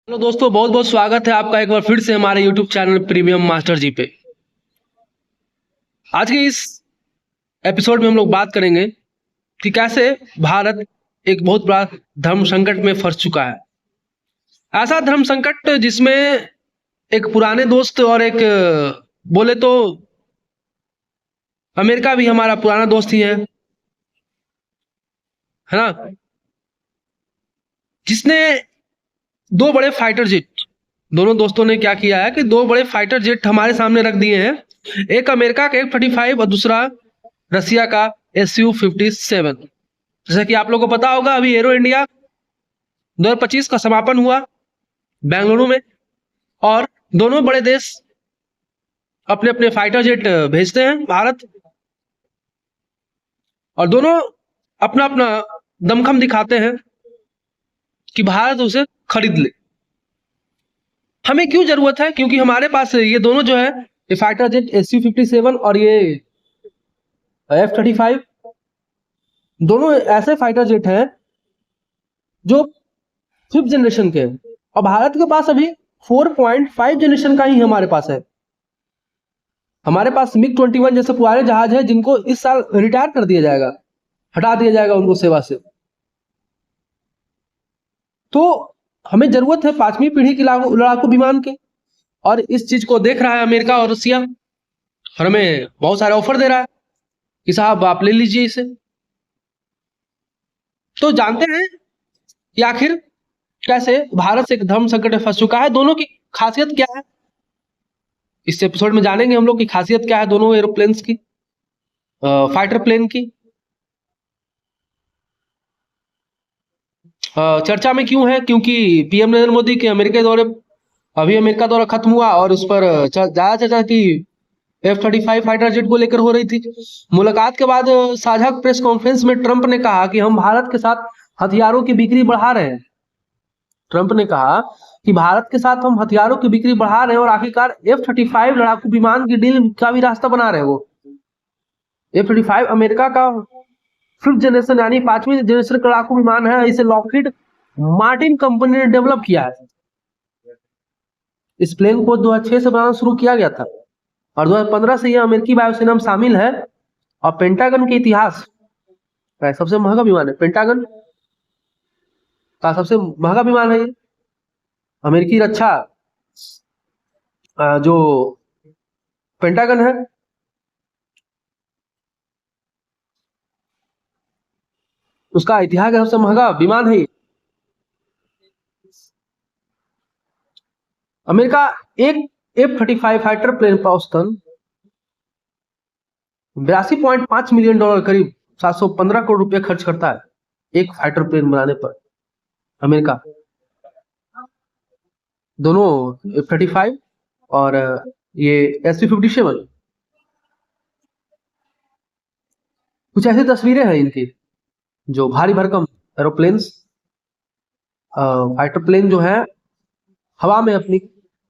Hello दोस्तों, बहुत बहुत स्वागत है आपका एक बार फिर से हमारे यूट्यूब चैनल प्रीमियम मास्टर जी पे। आज के इस एपिसोड में हम लोग बात करेंगे कि कैसे भारत एक बहुत बड़ा धर्म संकट में फंस चुका है। ऐसा धर्म संकट जिसमें एक पुराने दोस्त और एक बोले तो अमेरिका भी हमारा पुराना दोस्त ही है ना, जिसने दो बड़े फाइटर जेट, दोनों दोस्तों ने क्या किया है कि दो बड़े फाइटर जेट हमारे सामने रख दिए हैं। एक अमेरिका का F-35 और दूसरा रसिया का Su-57। जैसा कि आप लोगों को पता होगा, अभी एरो इंडिया 2025 का समापन हुआ बेंगलुरु में, और दोनों बड़े देश अपने अपने फाइटर जेट भेजते हैं भारत, और दोनों अपना अपना दमखम दिखाते हैं कि भारत उसे खरीद ले। हमें क्यों जरूरत है? क्योंकि हमारे पास ये दोनों जो है, ये फाइटर जेट Su-57 और ये F-35, दोनों ऐसे फाइटर जेट हैं जो 5th जनरेशन के हैं, और भारत के पास अभी 4.5 जनरेशन का ही हमारे पास है। हमारे पास MiG-21 जैसे पुराने जहाज है जिनको इस साल रिटायर कर दिया जाएगा, हटा दिया जाएगा उनको सेवा से। तो हमें जरूरत है 5वीं पीढ़ी की लड़ाकू विमान के, और इस चीज को देख रहा है अमेरिका और रसिया, और हमें बहुत सारे ऑफर दे रहा है कि साहब आप ले लीजिए इसे। तो जानते हैं कि आखिर कैसे भारत से एक धर्म संकट में फंस चुका है, दोनों की खासियत क्या है। इस एपिसोड में जानेंगे हम लोग की खासियत क्या है दोनों एरोप्लेन्स की, फाइटर प्लेन की। चर्चा में क्यों है? क्योंकि पीएम नरेंद्र मोदी के अमेरिका दौरे, अभी अमेरिका दौरा खत्म हुआ और उस पर ज्यादा चर्चा की F-35 फाइटर जेट को लेकर हो रही थी। मुलाकात के बाद साझा प्रेस कॉन्फ्रेंस में ट्रंप ने कहा कि हम भारत के साथ हथियारों की बिक्री बढ़ा रहे हैं। ट्रंप ने कहा कि भारत के साथ हम हथियारों की बिक्री बढ़ा रहे हैं, और आखिरकार F-35 लड़ाकू विमान की डील का भी रास्ता बना रहे हैं। वो F-35 अमेरिका का 5th जनरेशन यानी 5वीं जनरेशन का लड़ाकू विमान है। इसे लॉकहीड मार्टिन कंपनी ने डेवलप किया है। इस प्लेन को 2006 से बनाना शुरू किया गया था, और 2015 से यह अमेरिकी वायुसेना में शामिल है, और पेंटागन के इतिहास का सबसे महंगा विमान है। पेंटागन का सबसे महंगा विमान है ये। अमेरिकी रक्षा जो पेंटागन है, उसका इतिहास का सबसे महंगा विमान है ये। अमेरिका एक F-35 फाइटर प्लेन पर औसतन $82.5 मिलियन करीब 715 करोड़ रुपए खर्च करता है एक फाइटर प्लेन बनाने पर। अमेरिका दोनों F-35 और ये Su-57, कुछ ऐसी तस्वीरें हैं इनकी, जो भारी भरकम एरोप्लेन्स, फाइटर प्लेन जो है हवा में अपनी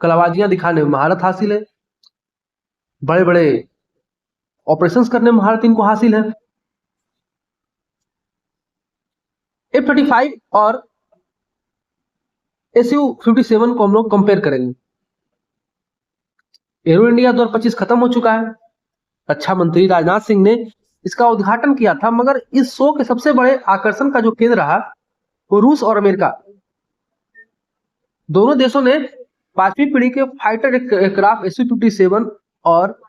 कलाबाजियां दिखाने में महारत हासिल है, बड़े बड़े ऑपरेशंस करने में महारत इनको हासिल है। F-35 और Su-57 को हम लोग कंपेयर करेंगे। एरो इंडिया 2025 खत्म हो चुका है। रक्षा मंत्री राजनाथ सिंह ने इसका उद्घाटन किया था, मगर इस शो के सबसे बड़े आकर्षण का जो केंद्र रहा वो रूस और अमेरिका। दोनों देशों ने 5वीं पीढ़ी के फाइटर एयरक्राफ्ट Su-57 और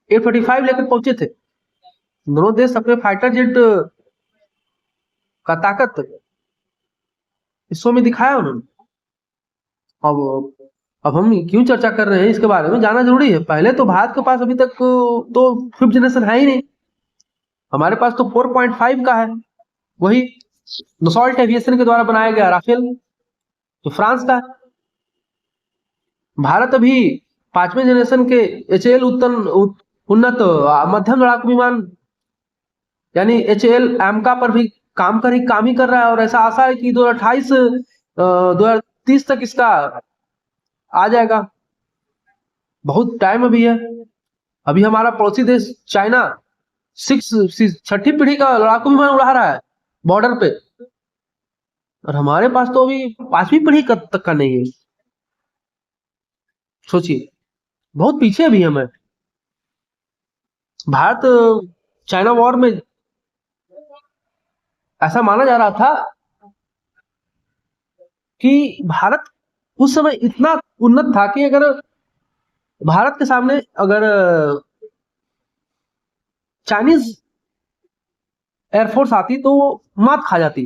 F-35 लेकर पहुंचे थे। दोनों देश अपने फाइटर जेट का ताकत इस शो में दिखाया उन्होंने। अब हम क्यों चर्चा कर रहे हैं इसके बारे में, जाना जरूरी है। पहले तो भारत के पास अभी तक तो 5th जनरेशन है ही नहीं। हमारे पास तो 4.5 का है, वही दसॉल्ट एविएशन के द्वारा बनाया गया राफेल, तो फ्रांस का है। भारत अभी 5वें जनरेशन के HAL उन्नत मध्यम लड़ाकू विमान यानी HAL AMCA पर भी काम ही कर रहा है, और ऐसा आशा है कि 2030 तक इसका आ जाएगा। बहुत टाइम अभी है। अभी हमारा पड़ोसी देश चाइना 6ठी पीढ़ी का लड़ाकू विमान उड़ा रहा है बॉर्डर पे, और हमारे पास तो अभी 5वीं पीढ़ी तक का नहीं है। सोचिए, बहुत पीछे भी हम है। भारत चाइना वॉर में ऐसा माना जा रहा था कि भारत उस समय इतना उन्नत था कि अगर भारत के सामने अगर चाइनीज एयरफोर्स आती तो वो मात खा जाती।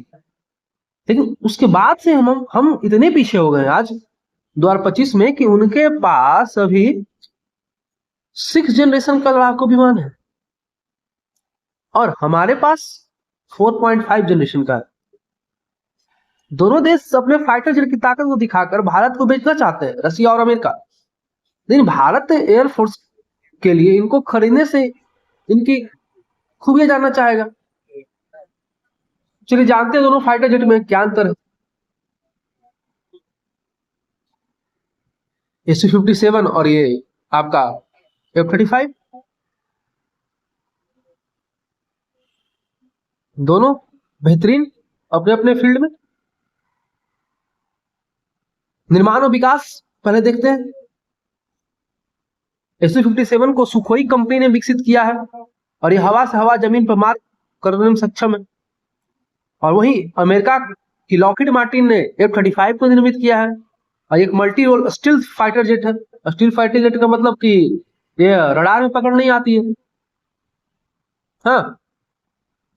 लेकिन उसके बाद से हम इतने पीछे हो गए आज 2025 में कि उनके पास अभी 6th जनरेशन का लड़ाकू विमान है और हमारे पास 4.5 जनरेशन का है। दोनों देश अपने फाइटर जेट की ताकत को दिखाकर भारत को बेचना चाहते हैं, रसिया और अमेरिका। लेकिन भारत एयरफोर्स के लिए इनको खरीदने से इनकी खूबियां जानना चाहेगा। चलिए जानते हैं दोनों फाइटर जेट में क्या अंतर है। SU-57 और ये आपका F-35 दोनों बेहतरीन अपने अपने फील्ड में। निर्माण और विकास पहले देखते हैं। SU-57 को सुखोई कंपनी ने विकसित किया है और ये हवा से हवा जमीन पर मार करने में सक्षम है। और वहीं अमेरिका की लॉकहीड मार्टिन ने F-35 को निर्मित किया है और एक multi role stealth fighter jet है। स्टील्थ फाइटर जेट का मतलब कि ये रडार में पकड़ नहीं आती है, हाँ,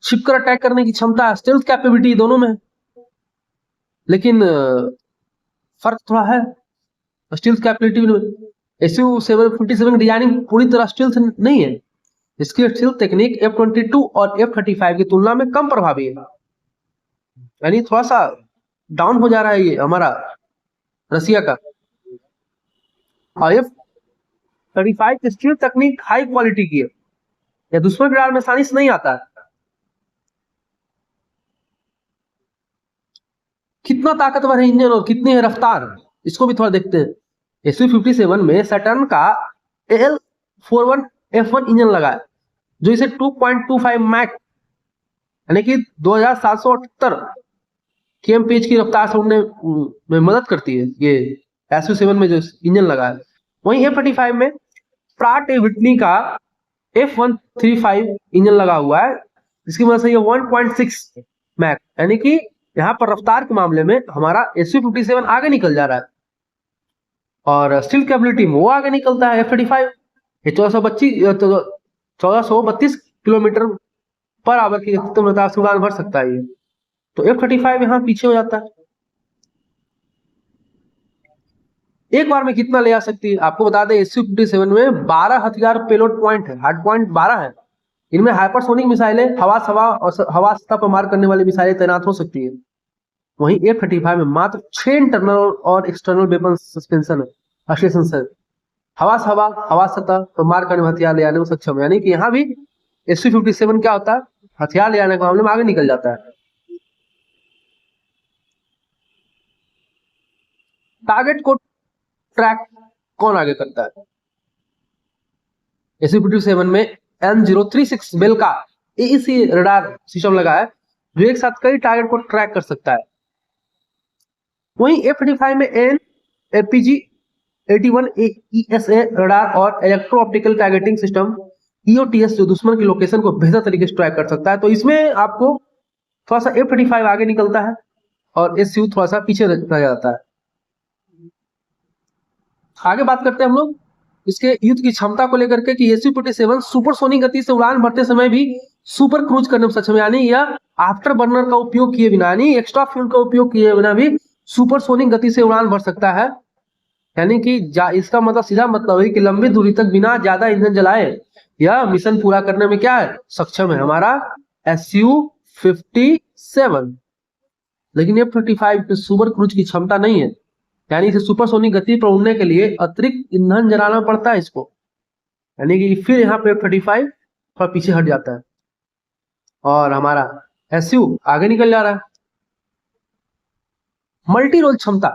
छिप कर अटैक करने की क्षमता, स्टील्थ कैपेबिलिटी दोनों में है। लेकिन फर्क थोड़ा है स्टील्थ कैपेबिलिटी में। SU-57 डिजाइनिंग पूरी तरह स्टील्थ नहीं है। इसकी स्टील्थ टेक्निक F-22 और F-35 की तुलना में कम प्रभावी है, यानी थोड़ा सा डाउन हो जा रहा है ये हमारा रसिया का। और F-35 की स्टील्थ तकनीक हाई क्वालिटी की है, यह दुश्मन के रडार में आसानी से नहीं आता है। कितना ताकतवर है इंजन और कितनी है रफ्तार, इसको भी थोड़ा देखते हैं। SU-57 में सैटर्न का AL-41F1 इंजन लगा है जो इसे 2.25 मैक यानी कि 2778 kmph की रफ्तार से उड़ने में मदद करती है। ये SU-7 में जो इंजन लगा है। वहीं F-35 में प्राट विटनी का F135 इंजन लगा हुआ है, इसकी वजह से ये 1.6 मैक यानी कि यहाँ पर रफ्तार के मामले में हमारा SU-57 आगे निकल जा रहा है और स्टील कैपेबिलिटी में वो आगे निकलता है F-35। ये 1432 किलोमीटर पर आवर की अधिकतम रफ्तार से उड़ान भर सकता है ये, तो F-35 यहाँ पीछे हो जाता है। एक बार में कितना ले आ सकती है आपको बता दें, SU-57 में 12 हथियार पेलोड पॉइंट है, हार्ड पॉइंट 12 है। इनमें हाइपरसोनिक मिसाइलें, हवा सवा और हवा सतह पर मार करने वाली मिसाइलें तैनात हो सकती है। वहीं F-35 में मात्र 6 इंटरनल और एक्सटर्नल वेपन सस्पेंशन है, हवा से हवा, हवा सतह पर मार करने में हथियार ले आने में सक्षम है। यानी कि यहाँ भी SU-57 क्या होता है, हथियार ले आने के मामले में आगे निकल जाता है। टारगेट को ट्रैक कौन आगे करता है? SU-57 में M036 बेल का AEC रडार सिस्टम लगा है जो एक साथ कई टारगेट को ट्रैक कर सकता है। वहीं F-35 में APG-81 ESA रडार और electro optical targeting system EOTS जो दुश्मन की लोकेशन को बेहतर तरीके से ट्रैक कर सकता है। तो इसमें आपको थोड़ा सा F-35 आगे निकलता है और SU थोड़ा सा पीछे रह जाता है। आगे बात करते हैं हम लोग इसके युद्ध की क्षमता को लेकर के कि SU-57 सुपरसोनिक गति से उड़ान भरते समय भी सुपर क्रूज करने में सक्षम है, यानी यह आफ्टर बर्नर का उपयोग किए बिना, यानी एक्स्ट्रा फ्यूल का उपयोग किए बिना भी सुपरसोनिक गति से उड़ान भर सकता है। यानी कि इसका मतलब सीधा मतलब है कि लंबी दूरी तक बिना ज्यादा ईंधन जलाए यह मिशन पूरा करने में क्या है, सक्षम है हमारा SU-57। लेकिन F-35 पे सुपर क्रूज की क्षमता नहीं है, यानी इसे सुपरसोनिक गति पर उड़ने के लिए अतिरिक्त ईंधन जलाना पड़ता है इसको, यानी कि फिर यहाँ पे F-35 थोड़ा पीछे हट जाता है और हमारा SU आगे निकल जा रहा है। मल्टी रोल क्षमता,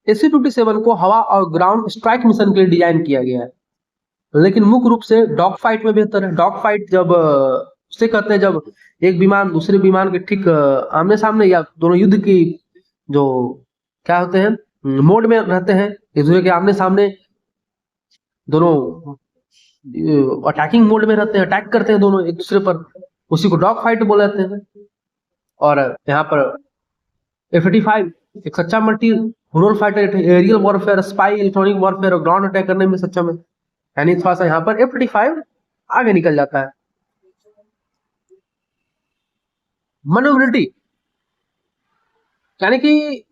SU-57 को हवा और ग्राउंड स्ट्राइक मिशन के लिए डिजाइन किया गया है, लेकिन मुख्य रूप से डॉग फाइट में बेहतर है। डॉग फाइट जब उसे कहते हैं जब एक विमान दूसरे विमान के ठीक आमने सामने या दोनों युद्ध की जो क्या होते हैं मोड में रहते हैं, एक दूसरे के आमने सामने दोनों अटैकिंग मोड में रहते हैं, अटैक करते हैं दोनों एक दूसरे पर, उसी को डॉग फाइट बोल जाते हैं। और यहाँ पर F-35 एक सच्चा multi role fighter, aerial warfare, spy, electronic warfare और ग्राउंड अटैक करने में सक्षम है। यानी थोड़ा सा यहाँ पर F-35 आगे निकल जाता है। मैन्युवरिटी यानी कि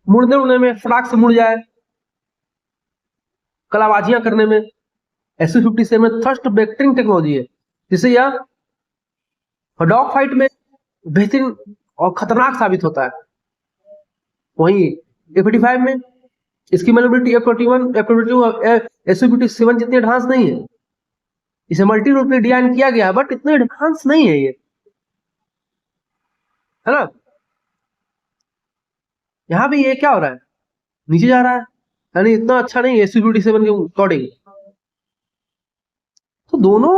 मुड़ने उड़ने में फटाक से मुड़ जाए, कलाबाजियां करने में Su-57 में थ्रस्ट वेक्टरिंग टेक्नोलॉजी है, जिससे यह डॉग फाइट में बेहतरीन और खतरनाक साबित होता है। वहीं F-35 में इसकी मैन्युवरिटी F-21, F-22, Su-57 जितनी एडवांस नहीं है। इसे मल्टी रूप में डिजाइन किया गया है, बट इतने एडवांस नहीं है ये, है ना। यहाँ भी ये क्या हो रहा है, नीचे जा रहा है, यानी इतना अच्छा नहीं है Su-57 के अकॉर्डिंग। तो दोनों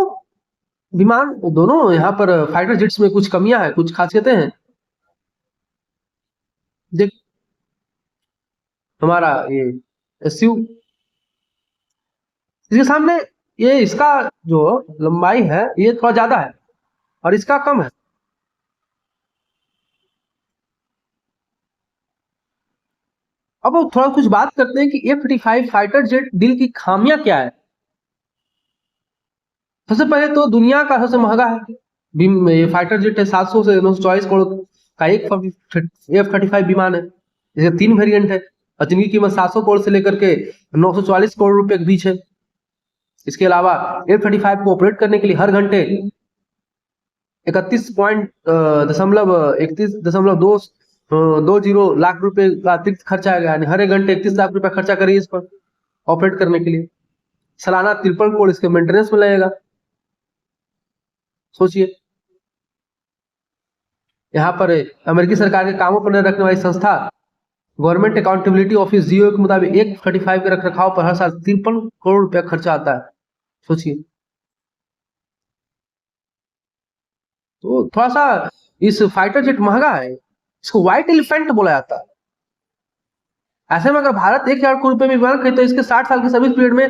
विमान, दोनों यहाँ पर फाइटर जेट्स में कुछ कमियां हैं, कुछ खासियतें हैं। देख हमारा ये SU, इसके सामने ये इसका जो लंबाई है ये थोड़ा ज्यादा है और इसका कम है। अब थोड़ा कुछ बात करते हैं कि F-35 फाइटर जेट डील की खामियां क्या है। सबसे पहले तो दुनिया का सबसे महंगा है ये फाइटर जेट है, 700 से 944 करोड़ का एक F-35 विमान है, जिसके 3 वेरिएंट है और जिनकी कीमत 700 करोड़ से लेकर के 944 करोड़ रुपए के बीच है। इसके अलावा F-35 को ऑपरेट करने के लिए हर घंटे 31.20 लाख रुपए का अतिरिक्त खर्चा आएगा, यानी हर एक घंटे 31 लाख रुपए खर्चा करिए इस पर ऑपरेट करने के लिए। सालाना 53 करोड़ इसके मेंटेनेंस में लगेगा। सोचिए, यहाँ पर अमेरिकी सरकार के कामों पर नजर रखने वाली संस्था गवर्नमेंट अकाउंटेबिलिटी ऑफिस जीओ के मुताबिक F-35 के रखरखाव पर हर साल 53 करोड़ रुपया खर्चा आता है। सोचिए, तो थोड़ा सा इस फाइटर जेट महंगा है, इसको व्हाइट एलिफेंट बोला जाता है। ऐसे में अगर भारत 1,000 करोड़ रुपए में विमान खरीदे तो इसके 60 साल के सर्विस पीरियड में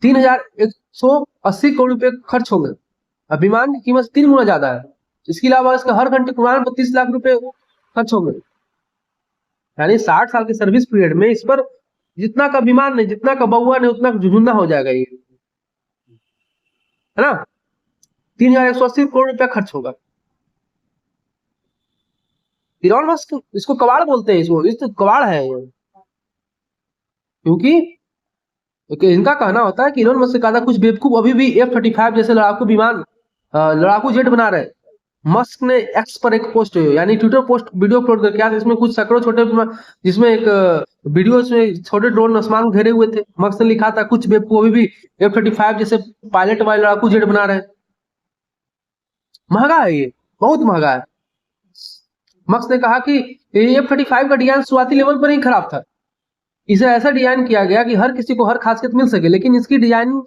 3,180 करोड़ रुपए खर्च होंगे। अब विमान की कीमत 3 गुना ज्यादा है। इसके अलावा इसका हर घंटे विमान पर 30 लाख रुपए खर्च होंगे, यानी 60 साल के सर्विस पीरियड में इस पर जितना का विमान नहीं, जितना का बउआ नहीं, उतना झुंझुना हो जाएगा ये, है ना। 3,180 करोड़ रुपया खर्च होगा। इलॉन मस्क इसको कबाड़ बोलते हैं, इसको इस तो कबाड़ है ये, क्योंकि इनका कहना होता है कि इलॉन मस्क से कहता कुछ बेवकूफ अभी भी F-35 जैसे लड़ाकू विमान, लड़ाकू जेट बना रहे। मस्क ने एक्स पर एक पोस्ट, यानी ट्विटर पोस्ट वीडियो अपलोड करके आया, इसमें कुछ सैकड़ों छोटे, जिसमें एक वीडियो में छोटे ड्रोन आसमान घेरे हुए थे। मस्क ने लिखा था कुछ बेवकूफ अभी भी F-35 जैसे पायलट वाले लड़ाकू जेट बना रहे। महंगा है ये, बहुत महंगा है। मस्क ने कहा कि F-35 का डिजाइन शुरुआती लेवल पर ही खराब था, इसे ऐसा डिजाइन किया गया कि हर किसी को हर खासियत मिल सके, लेकिन इसकी डिजाइनिंग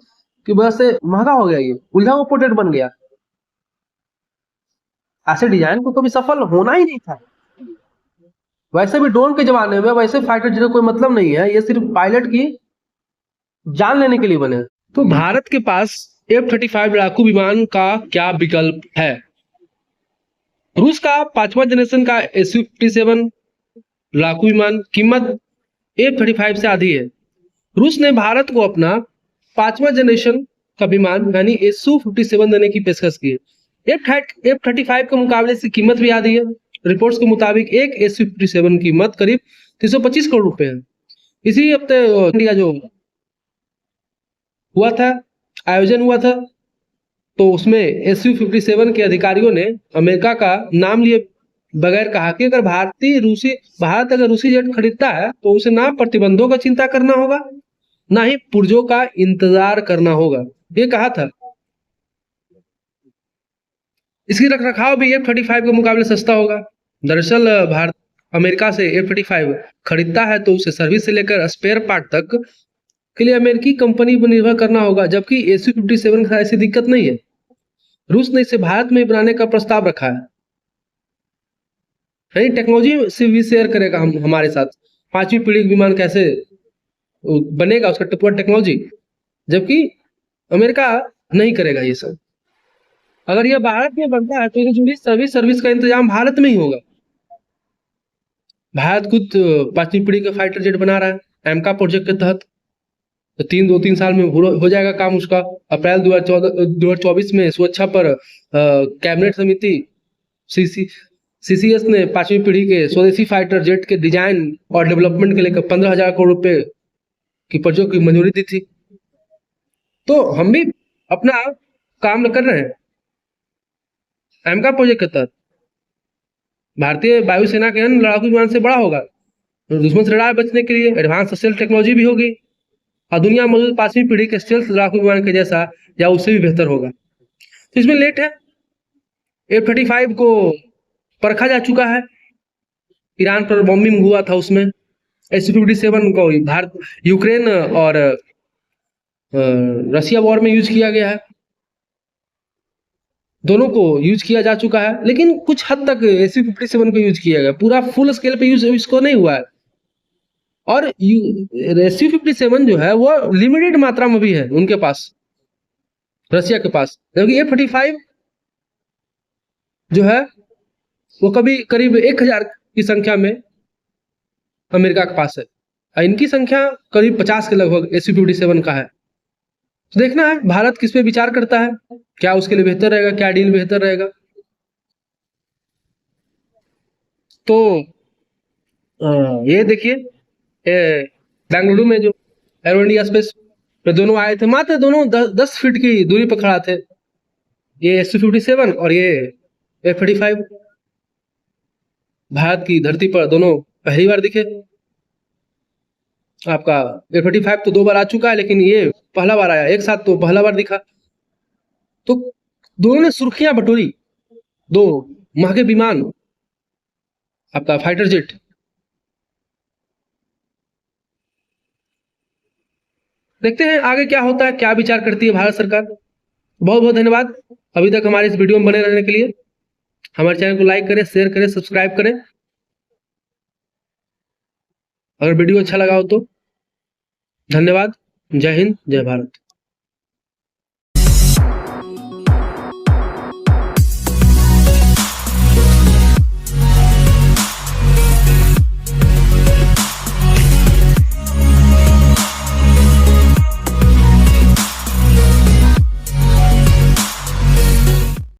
की वजह से महंगा हो गया, ये उल्टा हुआ पोर्ट्रेट बन गया। ऐसे डिजाइन को कभी सफल होना ही नहीं था। वैसे भी ड्रोन के जमाने में वैसे फाइटर जेट कोई मतलब नहीं है, ये सिर्फ पायलट की जान लेने के लिए बने। तो भारत के पास F-35 लड़ाकू विमान का क्या विकल्प है। रूस का 5वां जनरेशन का Su-57 लड़ाकू विमान कीमत F-35 से आधी है। रूस ने भारत को अपना 5वां जनरेशन का विमान यानी Su-57 देने की पेशकश की है। F-35 के मुकाबले से कीमत भी आधी है। रिपोर्ट्स के मुताबिक एक Su-57 की कीमत करीब 325 करोड़ रुपए है। इसी हफ्ते इंडिया जो हुआ था, आयोजन हुआ था, तो उसमें Su-57 के अधिकारियों ने अमेरिका का नाम लिए बगैर कहा कि अगर भारत अगर रूसी जेट खरीदता है तो उसे ना प्रतिबंधों का चिंता करना होगा, ना ही पुर्जों का इंतजार करना होगा, ये कहा था। इसकी रखरखाव भी F-35 के मुकाबले सस्ता होगा। दरअसल भारत अमेरिका से F-35 खरीदता है तो उसे सर्विस से लेकर स्पेयर पार्ट तक के लिए अमेरिकी कंपनी पर निर्भर करना होगा, जबकि Su-57 के साथ ऐसी दिक्कत नहीं है। रूस ने इसे भारत में बनाने का प्रस्ताव रखा है, टेक्नोलॉजी से भी शेयर करेगा हमारे साथ। 5वीं पीढ़ी का विमान कैसे बनेगा, उसका पूरा टेक्नोलॉजी, जबकि अमेरिका नहीं करेगा ये सब। अगर ये भारत में बनता है तो ये जुड़ी सभी सर्विस का इंतजाम भारत में ही होगा। भारत खुद 5वीं पीढ़ी का फाइटर जेट बना रहा है एमका प्रोजेक्ट के तहत। तो 2-3 साल में हो जाएगा काम उसका। अप्रैल 2024 में सुरक्षा पर कैबिनेट समिति सीसीएस ने 5वीं पीढ़ी के स्वदेशी फाइटर जेट के डिजाइन और डेवलपमेंट के लिए 15,000 करोड़ रुपए की प्रोजेक्ट की मंजूरी दी थी। तो हम भी अपना काम कर रहे हैं एमका प्रोजेक्ट के तहत। भारतीय वायुसेना के अन्य लड़ाकू विमान से बड़ा होगा, दुश्मन से लड़ाई बचने के लिए एडवांस स्टेल्थ टेक्नोलॉजी भी होगी और दुनिया में मौजूद 5वीं पीढ़ी के स्टेल्थ लड़ाकू विमान के जैसा या उससे भी बेहतर होगा। तो इसमें लेट है। F-35 को परखा जा चुका है, ईरान पर बॉम्बिंग हुआ था उसमें। Su-57 को भारत यूक्रेन और रशिया वॉर में यूज किया गया है, दोनों को यूज किया जा चुका है। लेकिन कुछ हद तक Su-57 को यूज किया गया, पूरा फुल स्केल पे यूज इसको नहीं हुआ है। और Su-57 जो है वो लिमिटेड मात्रा में भी है उनके पास, रशिया के पास, जबकि F-35 जो है वो करीब 1000 की संख्या में अमेरिका के पास है और इनकी संख्या करीब 50 के लगभग Su-57 का है। तो देखना है भारत किस पे विचार करता है, क्या उसके लिए बेहतर रहेगा, क्या डील बेहतर रहेगा। तो ये देखिए बेंगलुरु में जो एरो इंडिया स्पेस पे दोनों आए थे, मात्र दोनों 10 फीट की दूरी पर खड़ा थे, ये Su-57 और ये F-35। भारत की धरती पर दोनों पहली बार दिखे। आपका F-35 तो 2 बार आ चुका है, लेकिन ये पहला बार आया, एक साथ तो पहला बार दिखा। तो दोनों ने सुर्खियां बटोरी, 2 महंगे विमान, आपका फाइटर जेट। देखते हैं आगे क्या होता है, क्या विचार करती है भारत सरकार। बहुत बहुत धन्यवाद अभी तक हमारे इस वीडियो में बने रहने के लिए। हमारे चैनल को लाइक करें, शेयर करें, सब्सक्राइब करें। अगर वीडियो अच्छा लगा हो तो धन्यवाद। जय हिंद, जय भारत।